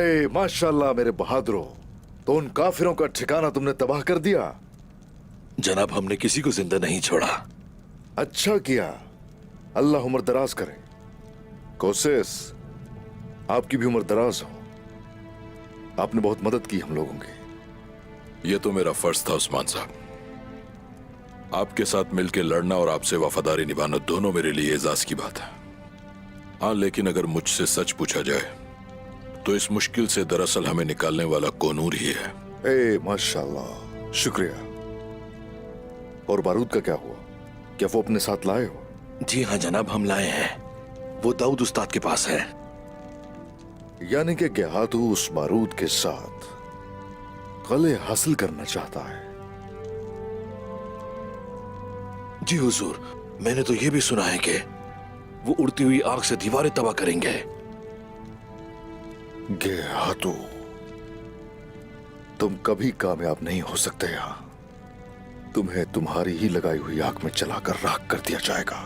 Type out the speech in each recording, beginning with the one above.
अरे माशाल्लाह मेरे बहादुरों, तो उन काफिरों का ठिकाना तुमने तबाह कर दिया। जनाब, हमने किसी को जिंदा नहीं छोड़ा। अच्छा किया, अल्लाह उम्र दराज करे। कोसेस, आपकी भी उम्र दराज हो। आपने बहुत मदद की हम लोगों की। यह तो मेरा फर्ज था उस्मान साहब। आपके साथ मिलकर लड़ना और आपसे वफादारी निभाना दोनों मेरे लिए एजाज की बात है। हाँ, लेकिन अगर मुझसे सच पूछा जाए तो इस मुश्किल से दरअसल हमें निकालने वाला कोनूर ही है। ए माशाल्लाह, शुक्रिया। और बारूद का क्या हुआ? क्या वो अपने साथ लाए हो? जी हाँ जनाब, हम लाए हैं। वो दाऊद उस्ताद के पास है। यानी कि गेहातू उस बारूद के साथ कले हासिल करना चाहता है। जी हुजूर, मैंने तो यह भी सुना है कि वो उड़ती हुई आग से दीवारें तबाह करेंगे। गेहातू, तुम कभी कामयाब नहीं हो सकते यहां। तुम्हें तुम्हारी ही लगाई हुई आग में चलाकर राख कर दिया जाएगा।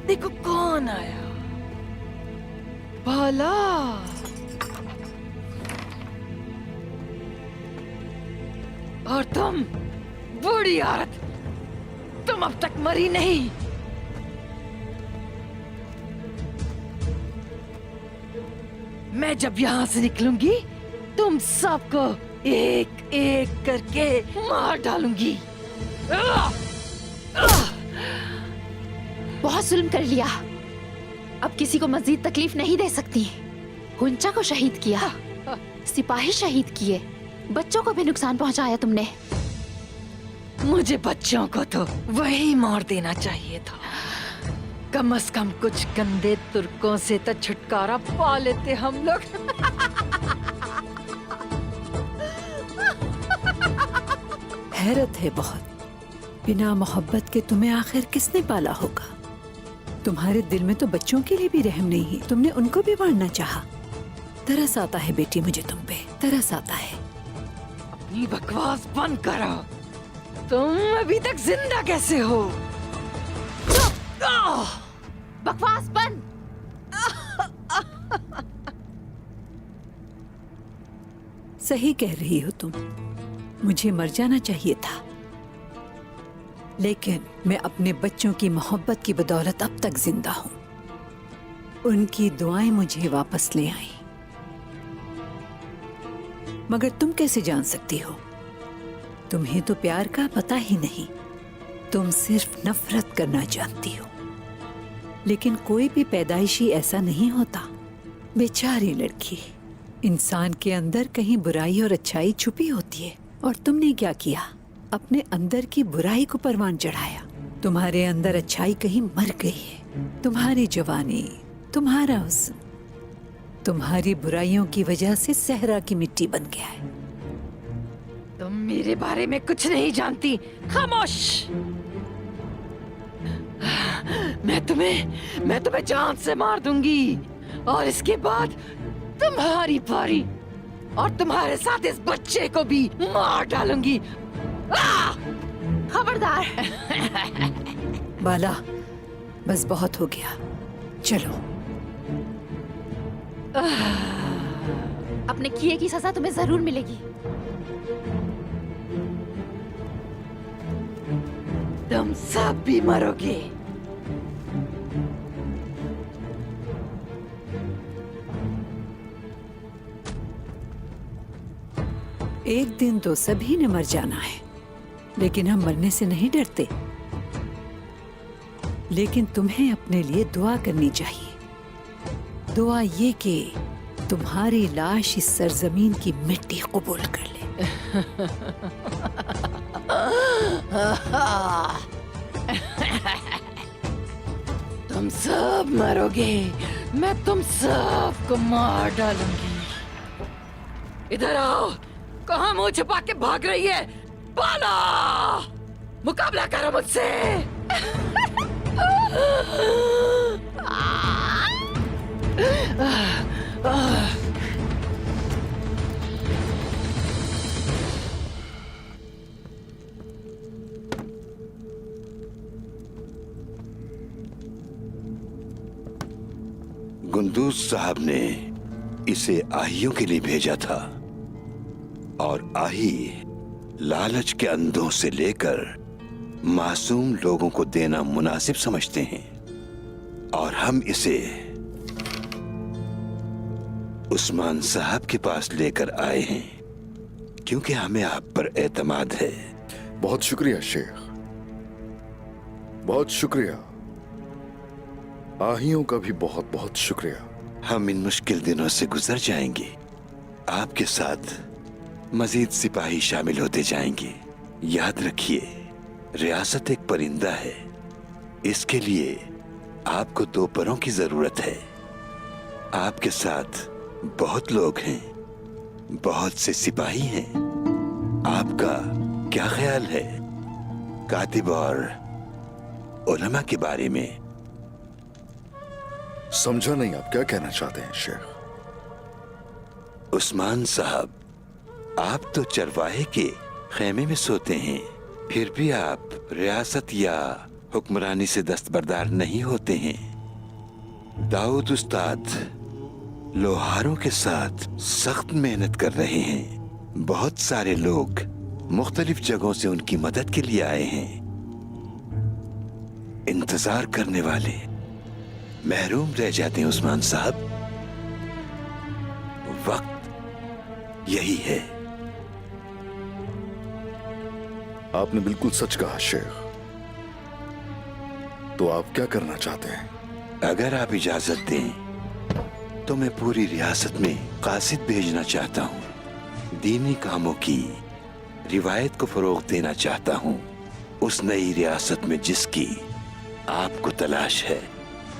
देखो कौन आया। भला और तुम बूढ़ी औरत, तुम अब तक मरी नहीं। मैं जब यहां से निकलूंगी तुम सबको एक एक करके मार डालूंगी। बहुत जुल्म कर लिया, अब किसी को मजीद तकलीफ नहीं दे सकती। हुंचा को शहीद किया, सिपाही शहीद किए, बच्चों को भी नुकसान पहुंचाया तुमने। मुझे बच्चों को तो वही मार देना चाहिए था। कम से कम कुछ गंदे तुर्कों से तो छुटकारा पा लेते हम लोग। हैरत है बहुत, बिना मोहब्बत के तुम्हें आखिर किसने पाला होगा। तुम्हारे दिल में तो बच्चों के लिए भी रहम नहीं है, तुमने उनको भी मारना चाहा। तरस आता है बेटी मुझे तुम पे, तरस आता है। अपनी बकवास बंद करो। तुम अभी तक जिंदा कैसे हो? बकवास बंद। सही कह रही हो तुम, मुझे मर जाना चाहिए था, लेकिन मैं अपने बच्चों की मोहब्बत की बदौलत अब तक जिंदा हूं। उनकी दुआएं मुझे वापस ले आई। मगर तुम कैसे जान सकती हो? तुम्हें तो प्यार का पता ही नहीं, तुम सिर्फ नफरत करना जानती हो। लेकिन कोई भी पैदाइशी ऐसा नहीं होता। बेचारी लड़की, इंसान के अंदर कहीं बुराई और अच्छाई छुपी होती है, और तुमने क्या किया? अपने अंदर की बुराई को परवान चढ़ाया। तुम्हारे अंदर अच्छाई कहीं मर गई है। तुम्हारी जवानी, तुम्हारा हुस्न, तुम्हारी बुराइयों की वजह से सहरा की मिट्टी बन गया है। तुम मेरे बारे में कुछ नहीं जानती, खामोश। मैं तुम्हें जान से मार दूंगी, और इसके बाद तुम्हारी बारी, और तुम्हारे साथ इस बच्चे को भी मार डालूंगी। खबरदार। बाला, बस बहुत हो गया, चलो। अपने किए की सजा तुम्हें जरूर मिलेगी। तुम सब भी मरोगे। एक दिन तो सभी ने मर जाना है, लेकिन हम मरने से नहीं डरते। लेकिन तुम्हें अपने लिए दुआ करनी चाहिए। दुआ ये कि तुम्हारी लाश इस सरजमीन की मिट्टी कबूल कर ले। तुम सब मरोगे, मैं तुम सबको मार डालूंगी। इधर आओ, कहाँ मुंह छुपा के भाग रही है? बोलो, मुकाबला करो मुझसे। गुंदूज साहब ने इसे आहियों के लिए भेजा था और आही लालच के अंधों से लेकर मासूम लोगों को देना मुनासिब समझते हैं और हम इसे उस्मान साहब के पास लेकर आए हैं क्योंकि हमें आप पर एतमाद है। बहुत शुक्रिया शेख, बहुत शुक्रिया। आहियों का भी बहुत बहुत शुक्रिया। हम इन मुश्किल दिनों से गुजर जाएंगे, आपके साथ मजीद सिपाही शामिल होते जाएंगे। याद रखिए, रियासत एक परिंदा है, इसके लिए आपको 2 परों की जरूरत है। आपके साथ बहुत लोग हैं, बहुत से सिपाही हैं। आपका क्या ख्याल है कातिब और उलमा के बारे में? समझा नहीं, आप क्या कहना चाहते हैं शेख? उस्मान साहब, आप तो चरवाहे के खेमे में सोते हैं, फिर भी आप रियासत या हुक्मरानी से दस्तबरदार नहीं होते हैं। दाऊद उस्ताद लोहारों के साथ सख्त मेहनत कर रहे हैं। बहुत सारे लोग मुख्तलिफ जगहों से उनकी मदद के लिए आए हैं। इंतजार करने वाले महरूम रह जाते हैं उस्मान साहब। वक्त यही है। आपने बिल्कुल सच कहा शेख। तो आप क्या करना चाहते हैं? अगर आप इजाजत दें तो मैं पूरी रियासत में कासिद भेजना चाहता हूँ। दीनी कामों की रिवायत को फरोग देना चाहता हूँ, उस नई रियासत में जिसकी आपको तलाश है।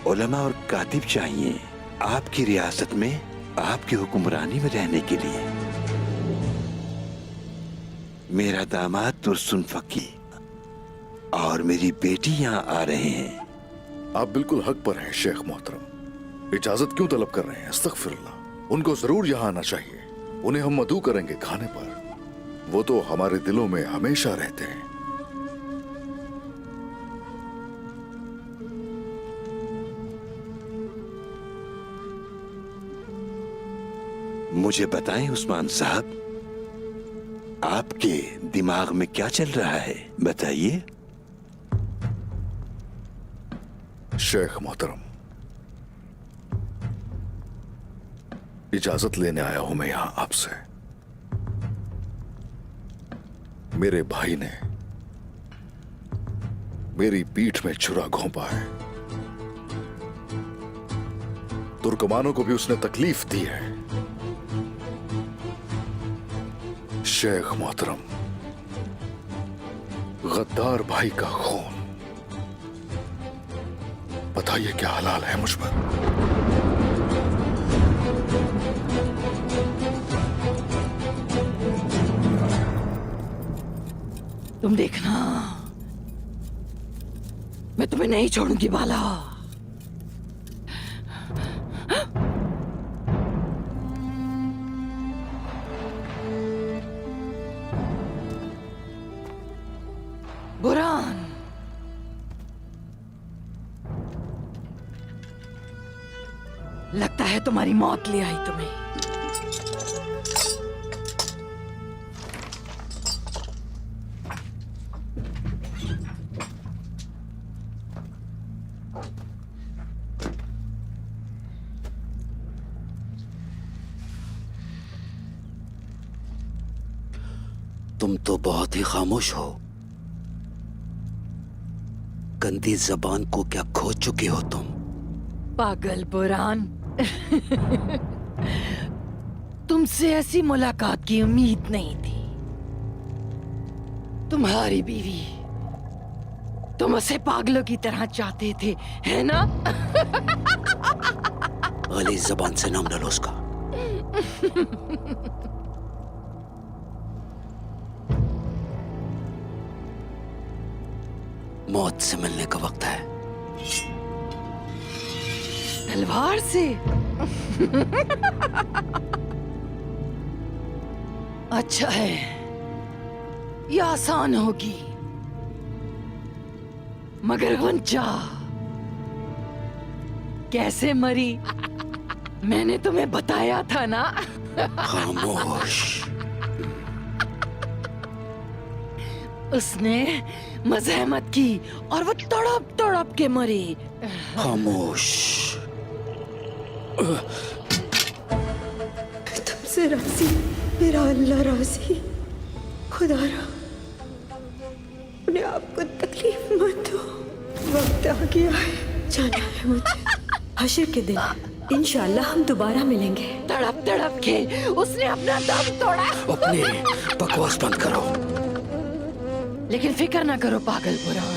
उलमा और कातिब चाहिए आपकी रियासत में आपकी हुक्मरानी में रहने के लिए। मेरा दामाद तुरसुन फकी और मेरी बेटी यहाँ आ रहे हैं। आप बिल्कुल हक पर हैं शेख मोहतरम। इजाजत क्यों तलब कर रहे हैं? अस्तगफिरुल्लाह। उनको जरूर यहाँ आना चाहिए। उन्हें हम मदऊ करेंगे खाने पर। वो तो हमारे दिलों में हमेशा रहते हैं। मुझे बताएं उस्मान साहब, आपके दिमाग में क्या चल रहा है? बताइए। शेख मोहतरम, इजाजत लेने आया हूं मैं यहां आपसे। मेरे भाई ने मेरी पीठ में छुरा घोंपा है। तुर्कमानों को भी उसने तकलीफ दी है। शेख मोहतरम, गद्दार भाई का खून, बताइए क्या हलाल है मुझ पर? तुम देखना, मैं तुम्हें नहीं छोड़ूंगी बाला। बुरान, लगता है तुम्हारी मौत ले आई तुम्हें। तुम तो बहुत ही खामोश हो। गंदी जबान को क्या खो चुके हो तुम? पागल बुरान, तुमसे ऐसी मुलाकात की उम्मीद नहीं थी। तुम्हारी बीवी, तुम उसे पागलों की तरह चाहते थे, है ना? वाली जबान से नाम डालो उसका। मौत से मिलने का वक्त है। तलवार से? अच्छा है, ये आसान होगी, मगर गुंजा कैसे मरी मैंने तुम्हें बताया था ना। खामोश। उसने मजहमत की और वो तड़प तड़प के मरी। खामोश। तुमसे राजी, मेरा अल्लाह राजी। खुदारा उन्हें आपको तकलीफ मत दो, वक्त आ गया है, जाना है मुझे। हशर के दिन इंशाअल्लाह हम दोबारा मिलेंगे। तड़प तड़प के उसने अपना दम तोड़ा। अपनी बकवास बंद करो। लेकिन फिक्र ना करो पागल बुरान,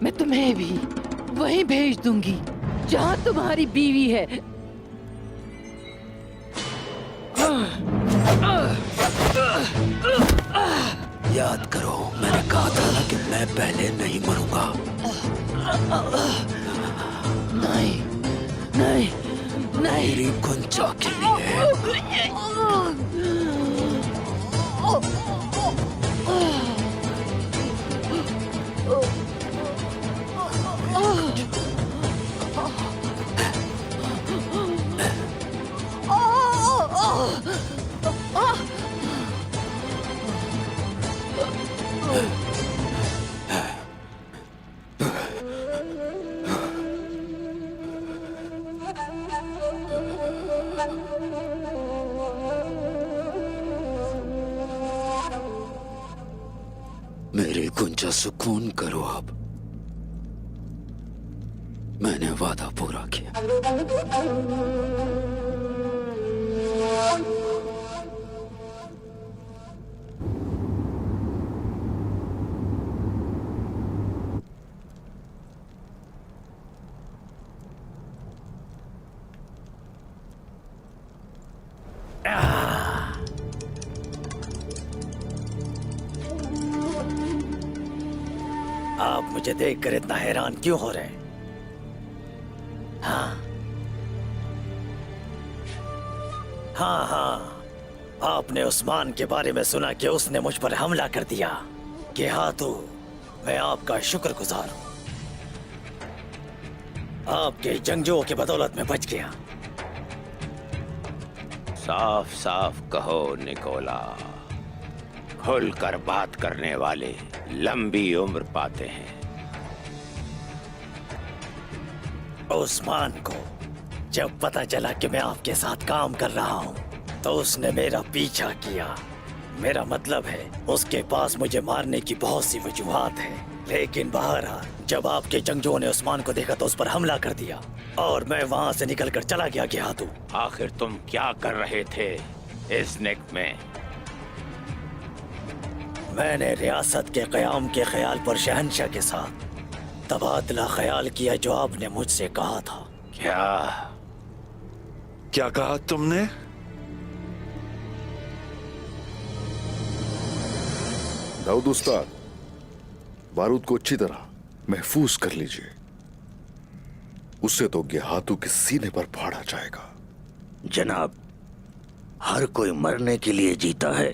मैं तुम्हें भी वहीं भेज दूंगी जहां तुम्हारी बीवी है। याद करो, मैंने कहा था ना कि मैं पहले नहीं मरूंगा। नहीं नहीं नहीं, मेरी गुंजा के लिए। मेरी गुंजा सुकून करो अब। मैंने वादा पूरा किया। आप मुझे देखकर इतना हैरान क्यों हो रहे हैं? हाँ, आपने उस्मान के बारे में सुना कि उसने मुझ पर हमला कर दिया। कि हाँ, तो मैं आपका शुक्रगुजार हूँ। आपके जंगजुओं की बदौलत में बच गया। साफ साफ कहो निकोला, खुलकर बात करने वाले लंबी उम्र पाते हैं। उस्मान को जब पता चला कि मैं आपके साथ काम कर रहा हूँ तो उसने मेरा पीछा किया। मेरा मतलब है, उसके पास मुझे मारने की बहुत सी वजूहात है, लेकिन बहरहाल जब आपके जंगजुओं ने उस्मान को देखा तो उस पर हमला कर दिया और मैं वहाँ से निकलकर चला गया गिहातू। आखिर तुम क्या कर रहे थे इस नेक में? मैंने रियासत के क़याम के ख्याल पर शहंशाह के साथ तबादला ख्याल किया जो आपने मुझसे कहा था। क्या कहा तुमने? दाऊद उस्ताद, बारूद को अच्छी तरह महफूज कर लीजिए, उससे तो गिहातू के सीने पर फाड़ा जाएगा। जनाब, हर कोई मरने के लिए जीता है।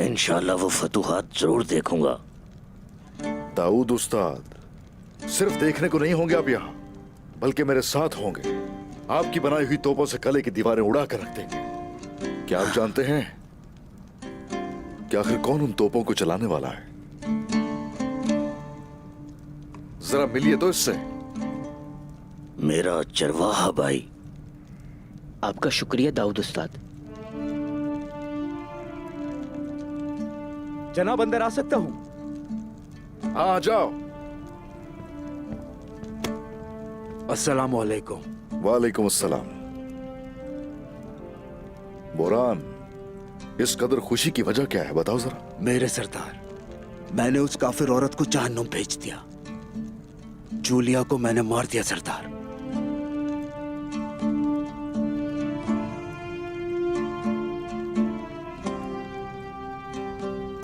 इंशाल्लाह वो फतूहात जरूर देखूंगा। दाऊद उस्ताद, सिर्फ देखने को नहीं होंगे आप यहाँ, बल्कि मेरे साथ होंगे। आपकी बनाई हुई तोपों से कले की दीवारें उड़ा कर रख देंगे। क्या आप जानते हैं कि आखिर कौन उन तोपों को चलाने वाला है? जरा मिलिए तो इससे। मेरा चरवाहा भाई। आपका शुक्रिया दाऊद उस्ताद। जनाब, अंदर आ सकता हूं? हाँ, जाओ। अस्सलाम वालेकुम। वालेकुम अस्सलाम। बोरान, इस कदर खुशी की वजह क्या है, बताओ जरा। मेरे सरदार, मैंने उस काफिर औरत को जहन्नुम भेज दिया। जूलिया को मैंने मार दिया सरदार।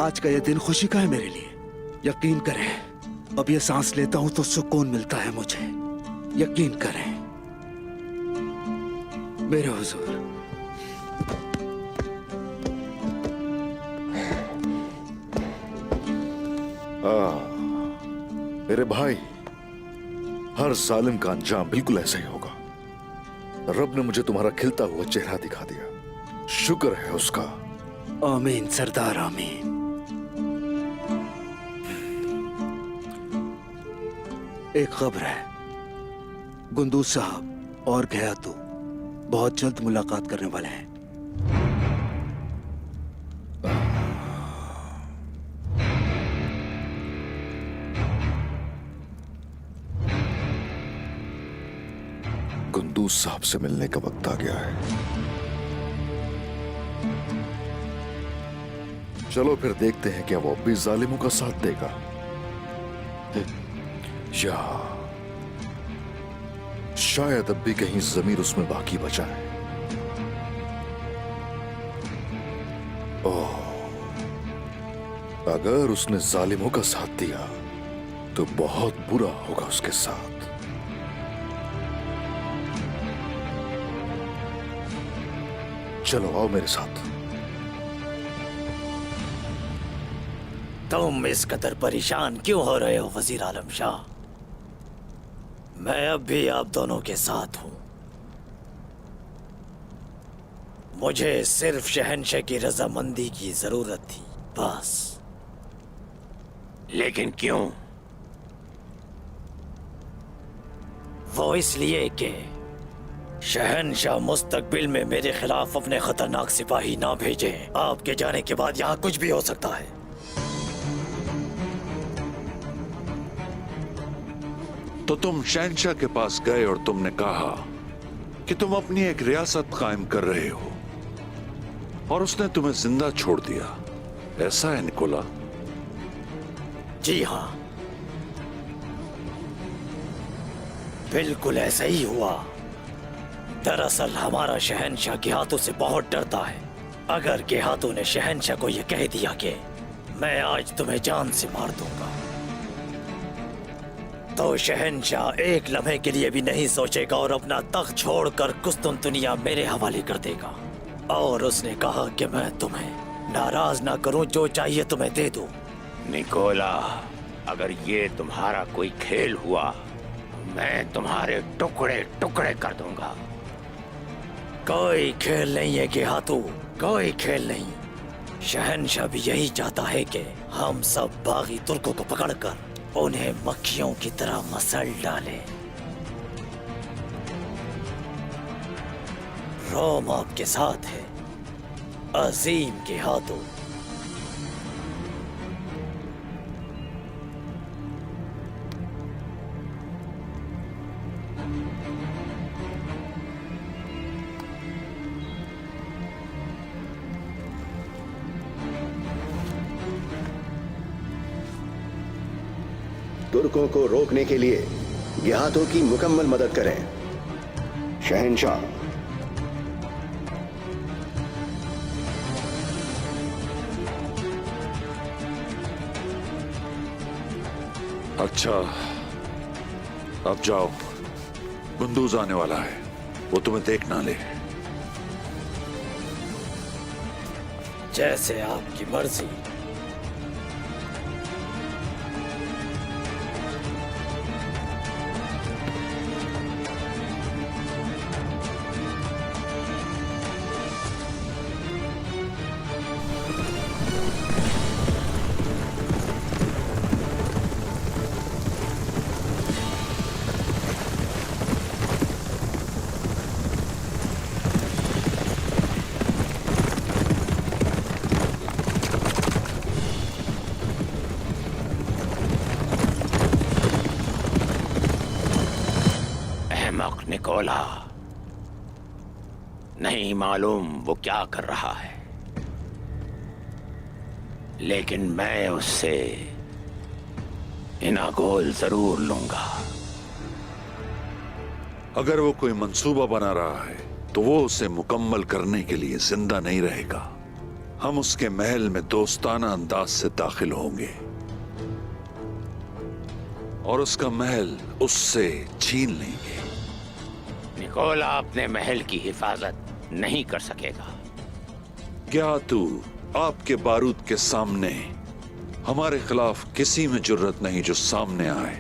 आज का यह दिन खुशी का है मेरे लिए। यकीन करें, अब ये सांस लेता हूं तो सुकून मिलता है मुझे। यकीन करें मेरे हुजूर। मेरे भाई, हर जालिम का अंजाम बिल्कुल ऐसा ही होगा। रब ने मुझे तुम्हारा खिलता हुआ चेहरा दिखा दिया, शुक्र है उसका। आमीन सरदार, आमीन। एक खबर है, गुंदूज साहब और गयातू बहुत जल्द मुलाकात करने वाले हैं। गुंदूज साहब से मिलने का वक्त आ गया है। चलो फिर देखते हैं क्या वो अब भी जालिमों का साथ देगा या शायद अब भी कहीं जमीर उसमें बाकी बचा है। ओह, अगर उसने जालिमों का साथ दिया तो बहुत बुरा होगा उसके साथ। चलो आओ मेरे साथ। तुम इस कदर परेशान क्यों हो रहे हो वजीर आलम शाह? मैं अब भी आप दोनों के साथ हूं। मुझे सिर्फ शहंशाह की रजामंदी की जरूरत थी, बस। लेकिन क्यों? वो इसलिए कि शहंशाह मुस्तकबिल में मेरे खिलाफ अपने खतरनाक सिपाही ना भेजे। आपके जाने के बाद यहाँ कुछ भी हो सकता है। तो तुम शहंशाह के पास गए और तुमने कहा कि तुम अपनी एक रियासत कायम कर रहे हो और उसने तुम्हें जिंदा छोड़ दिया, ऐसा है निकोला? जी हाँ, बिल्कुल ऐसा ही हुआ। दरअसल हमारा शहंशाह गेहातू से बहुत डरता है। अगर गेहातू ने शहंशाह को यह कह दिया कि मैं आज तुम्हें जान से मार दूंगा, तो शहंशाह एक लम्हे के लिए भी नहीं सोचेगा और अपना तख्त छोड़कर कुस्तुनतुनिया मेरे हवाले कर देगा। और उसने कहा कि मैं तुम्हें नाराज ना करूं, जो चाहिए तुम्हें दे दूं। निकोला, अगर ये तुम्हारा कोई खेल हुआ, मैं तुम्हारे टुकड़े टुकड़े कर दूंगा। कोई खेल नहीं है गेहातू, कोई खेल नहीं। शहंशाह भी यही चाहता है कि हम सब बागी तुर्कों को पकड़कर उन्हें मक्खियों की तरह मसल डालें। रोम आपके साथ है, अजीम गेहातू। तुर्कों को रोकने के लिए गेहातों की मुकम्मल मदद करें। शहंशाह। अच्छा, अब जाओ, गुंदूज आने वाला है, वो तुम्हें देख ना ले। जैसे आपकी मर्जी। निकोला, नहीं मालूम वो क्या कर रहा है, लेकिन मैं उससे इनागोल जरूर लूंगा। अगर वो कोई मंसूबा बना रहा है तो वो उसे मुकम्मल करने के लिए जिंदा नहीं रहेगा। हम उसके महल में दोस्ताना अंदाज से दाखिल होंगे और उसका महल उससे छीन लेंगे। निकोला अपने महल की हिफाजत नहीं कर सकेगा। क्या तू आपके बारूद के सामने हमारे खिलाफ किसी में जुर्रत नहीं जो सामने आए?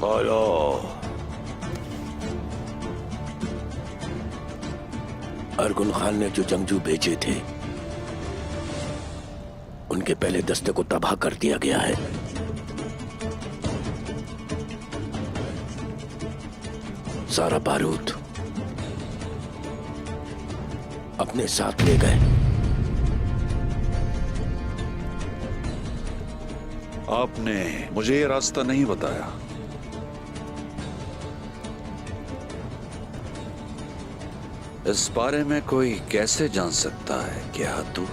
बोलो। अरगुल खान ने जो जंगजू भेजे थे उनके पहले दस्ते को तबाह कर दिया गया है। सारा बारूद अपने साथ ले गए। आपने मुझे ये रास्ता नहीं बताया। इस बारे में कोई कैसे जान सकता है क्या तू?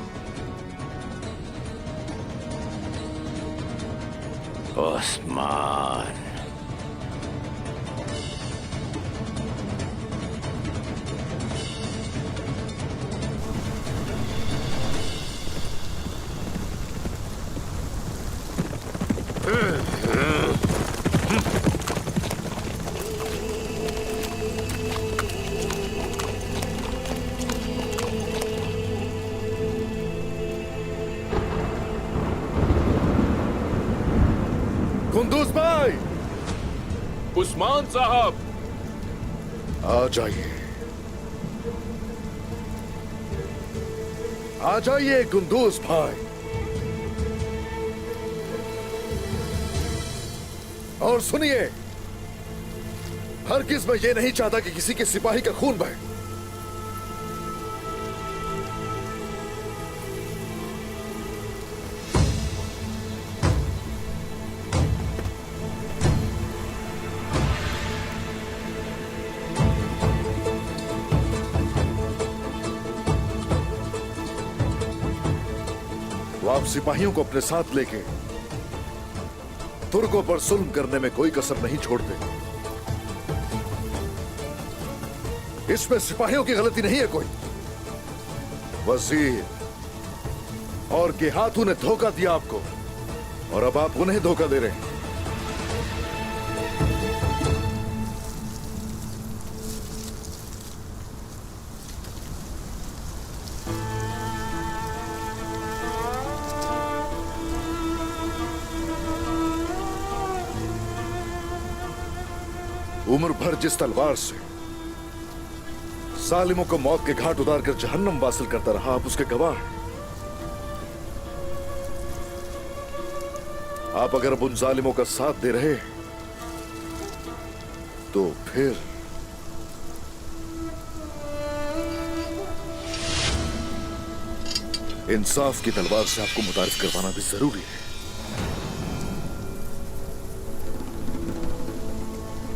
ओस्मान, कुंदूज भाई! उस्मान साहब, आ जाइए, आ जाइए कुंदूज भाई। और सुनिए, हरगिज मैं ये नहीं चाहता कि किसी के सिपाही का खून बहे। वो आप सिपाहियों को अपने साथ लेके तुर्कों पर जुल्म करने में कोई कसर नहीं छोड़ते। इसमें सिपाहियों की गलती नहीं है कोई। वजीर और गेहातू ने धोखा दिया आपको और अब आप उन्हें धोखा दे रहे हैं। उम्र भर जिस तलवार से सालिमों को मौत के घाट उतार कर जहन्नम वासिल करता रहा, आप उसके गवाह हैं। आप अगर अब उन जालिमों का साथ दे रहे तो फिर इंसाफ की तलवार से आपको मुतारिफ करवाना भी जरूरी है।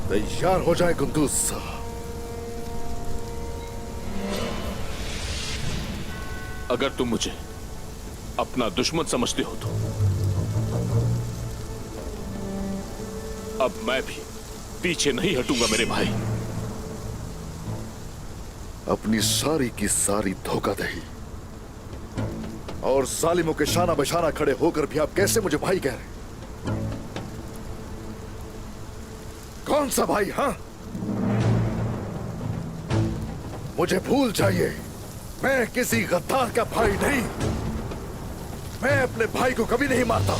तैयार हो जाए कुंदूज साहब। अगर तुम मुझे अपना दुश्मन समझते हो तो अब मैं भी पीछे नहीं हटूंगा मेरे भाई। अपनी सारी की सारी धोखाधड़ी और जालिमों के शाना बशाना खड़े होकर भी आप कैसे मुझे भाई कह रहे हैं? कौन सा भाई? हां, मुझे भूल जाइए, मैं किसी गद्दार का भाई नहीं। मैं अपने भाई को कभी नहीं मारता।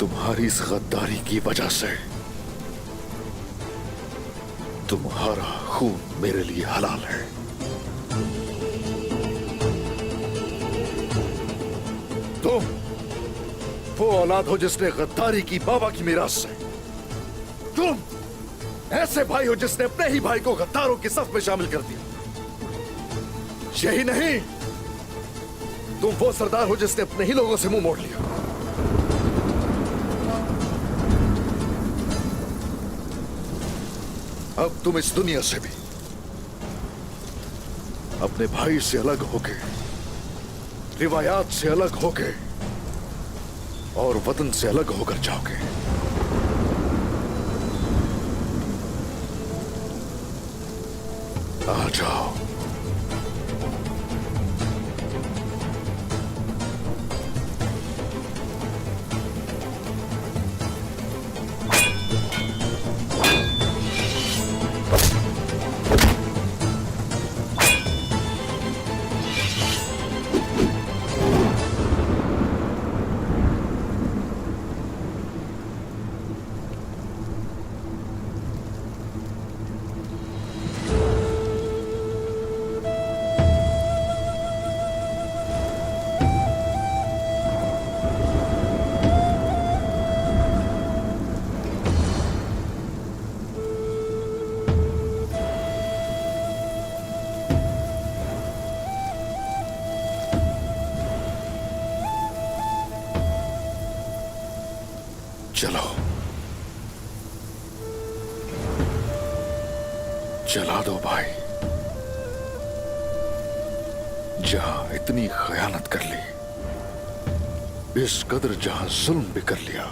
तुम्हारी इस गद्दारी की वजह से तुम्हारा खून मेरे लिए हलाल है। तुम वो औलाद हो जिसने गद्दारी की बाबा की मीरास से। तुम ऐसे भाई हो जिसने अपने ही भाई को गद्दारों की सफ में शामिल कर दिया। यही नहीं, तुम वो सरदार हो जिसने अपने ही लोगों से मुंह मोड़ लिया। अब तुम इस दुनिया से भी अपने भाई से अलग होके, रिवायात से अलग होके और वतन से अलग होकर जाओगे। आ जाओ। चलो, चला दो भाई। जहां इतनी खयानत कर ली, इस कदर जहां जुल्म भी कर लिया,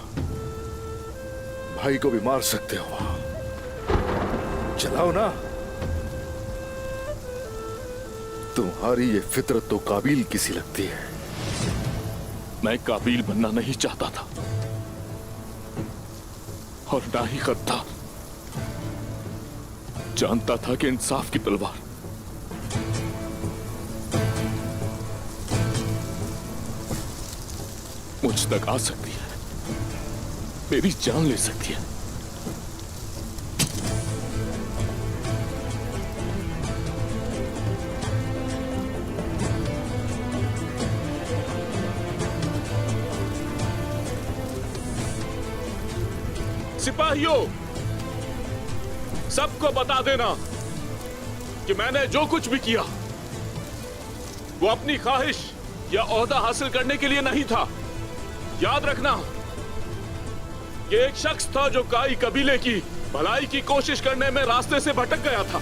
भाई को भी मार सकते हो वहां। चलाओ ना। तुम्हारी ये फितरत तो काबिल की सी लगती है। मैं काबिल बनना नहीं चाहता था और ना ही गद्दार। जानता था कि इंसाफ की तलवार मुझ तक आ सकती है, मेरी जान ले सकती है। सिपाहियों, सबको बता देना कि मैंने जो कुछ भी किया वो अपनी ख्वाहिश या ओहदा हासिल करने के लिए नहीं था। याद रखना कि एक शख्स था जो काई कबीले की भलाई की कोशिश करने में रास्ते से भटक गया था।